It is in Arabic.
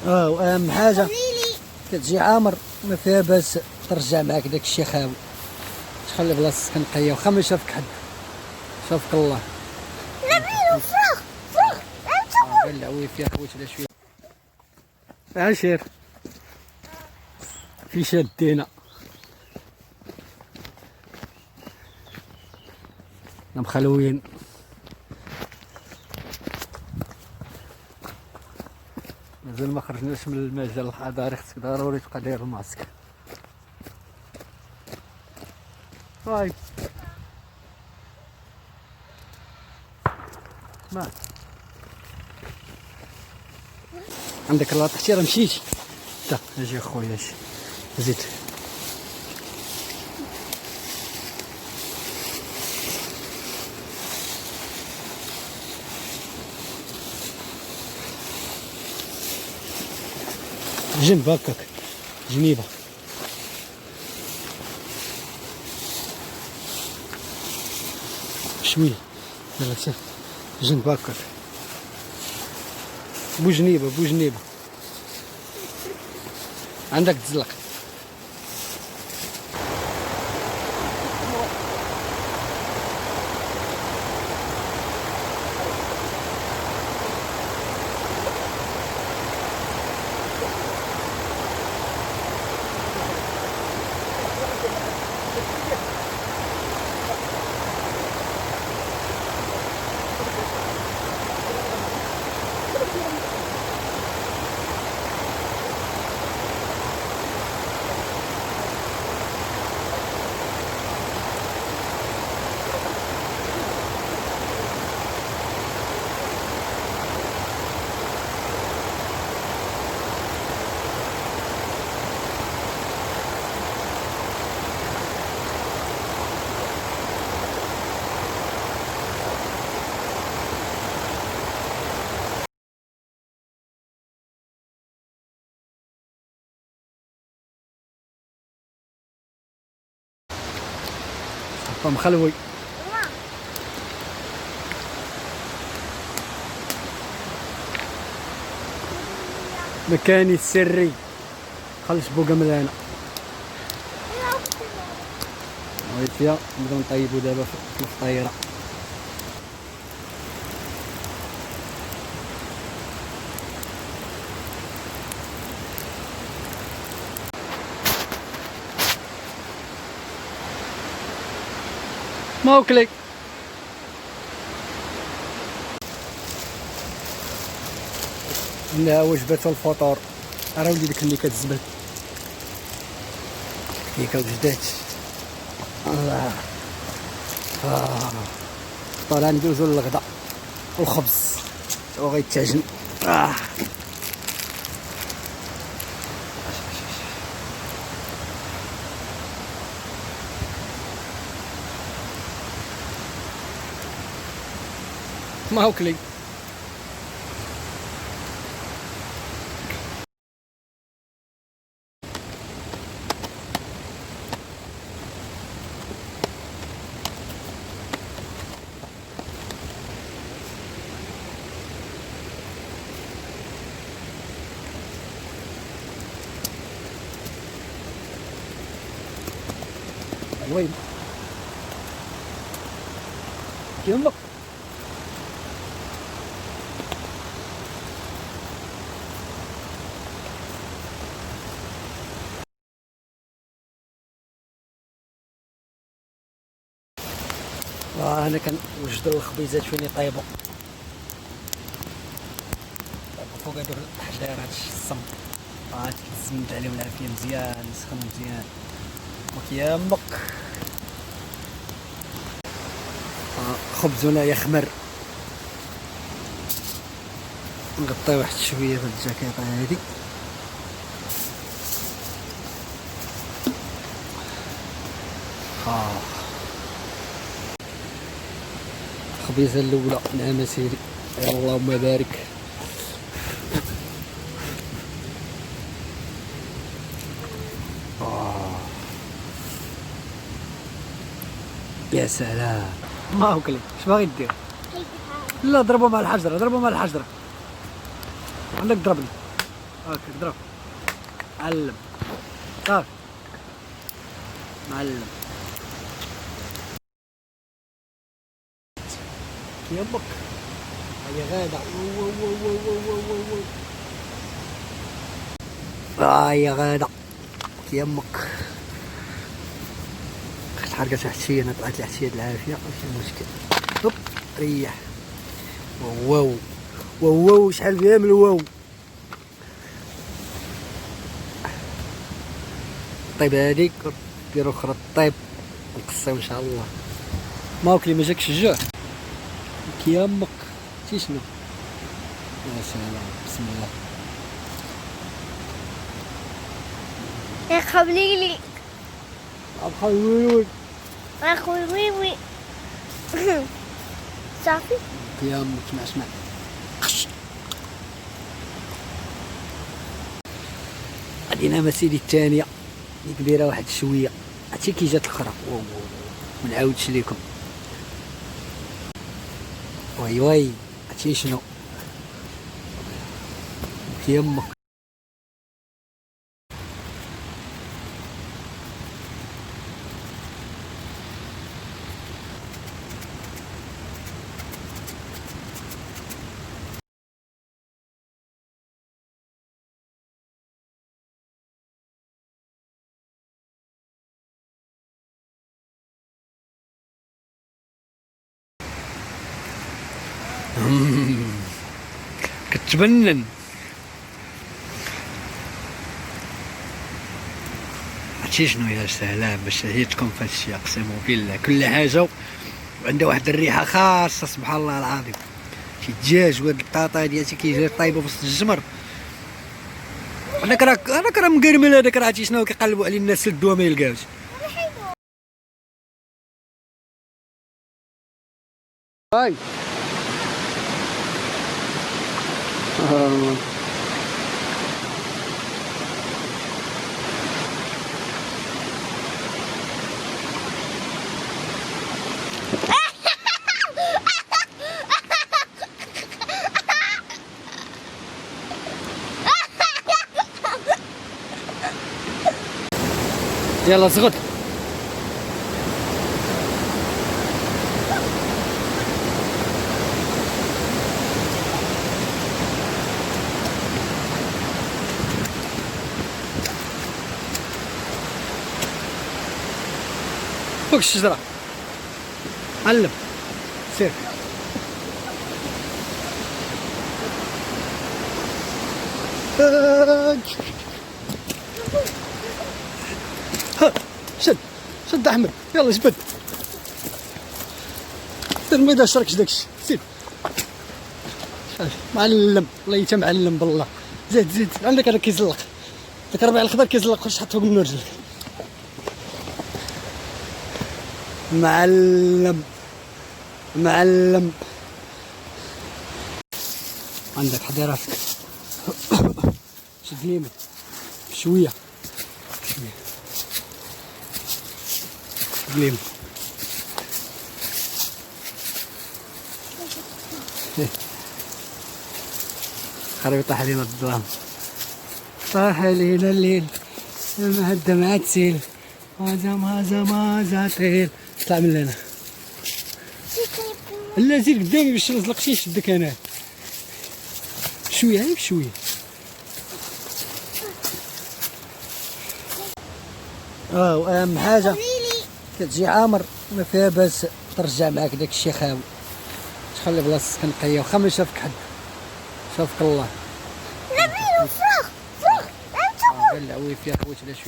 واهم حاجه كتجي عامر ما فيها باس ترجع معاك داك الشيء خاوي، تخلي بلاصتك نقيه واخا ما شافك حد. شافك الله. لا بيرو فراغ فراغ غير العويف يا خويا على شويه. عاشر في شادينا مخلوين. مازال ما خرجناش من المجال الحضاري، خصك ضروري تبقى داير الماسك. طيب ما عندك الله تحتي راه مشيتي. تا اجي اخويا اجي زيد. جنب هكاك جنيبه. شويه يلا سير جنب هكاك بوجنيبه بوجنيبه عندك تزلق. مخلوي مكاني السري. خلص بوقا ملانا ويفيا نبداو نطيبو دابا في الفطيره. ما وكلي لا وجبات الفطور. راه وليدك اللي كتزبل كيك وجدات الله. طالع ندوزو للغدا والخبز وغيتعجن. ما هو كلي وين يمك انا كنوجدوا الخبيزات فين يطيبوا فوق هادو الحجار. هادشي الصم تزمد عليهم العافيه مزيان يسخن مزيان وكيامك. خبزنا يخمر. نغطيه واحد شويه بهاد الجاكيطه هادي. الخبيزه الاولى نعم سيدي اللهم بارك. يا سلام ما هو كلي اش باغي دير؟ لا ضربوا مع الحجره ضربوا مع الحجره. عندك ضربني هاك ضرب معلم صافي معلم يمك هي غادة يا غادة يمك تحرقت حتى انا طلعت لي حتى العافية ماشي مشكل هوب ريح واو واو شحال فيها من الواو طيب هذيك ديرو اخرى طيب نقصيو ان شاء الله ما واكلي ما جاكش الجوع كيامك تي شنو يا سلام بسم الله يا خبليلي ابقى ويوي اخوي ويوي صافي كيامك اسمع غادينا مسيدي الثانيه اللي كبيره واحد شويه عرفتي كي جات الاخرى ما نعاودش ليكم وي وي عرفتي شنو يمك كتبنن عرفتي شنو يا سلام باش هي تكون في هادشي اقسم بالله كل حاجه وعندها واحد الريحه خاصه سبحان الله العظيم شي دجاج وهاد الطاطا ديالتي كيجي طايبه وسط الجمر انا كرا مقرمل هذاك راه عرفتي شنو كيقلبوا عليه الناس للدوا ما يلقاوش هاي يلا زغد فوق الشجرة علم سير شد احمد يلا جبد سير ما يداشركش داكشي سير معلم والله حتى معلم بالله زيد عندك هذا كيزلق داك الربيع الخضر كيزلق واش حط فوق منو رجلك معلم عندك حدي راسك شد اليمين شويه اليمين خرب يطيح علينا الظلام طاح علينا الليل لما الدمعة تسيل مازا طيل طلع من لنا لا زيد قدامي باش نزلق شي شدك انا شويه غير شويه واهم حاجه كتجي عامر ما فيها باس ترجع معاك داك الشيء خاوي تخلي بلاصتك نقيه واخا ما شافك حد شافك الله نبيل فراغ قال العوي فيها خوت على شويه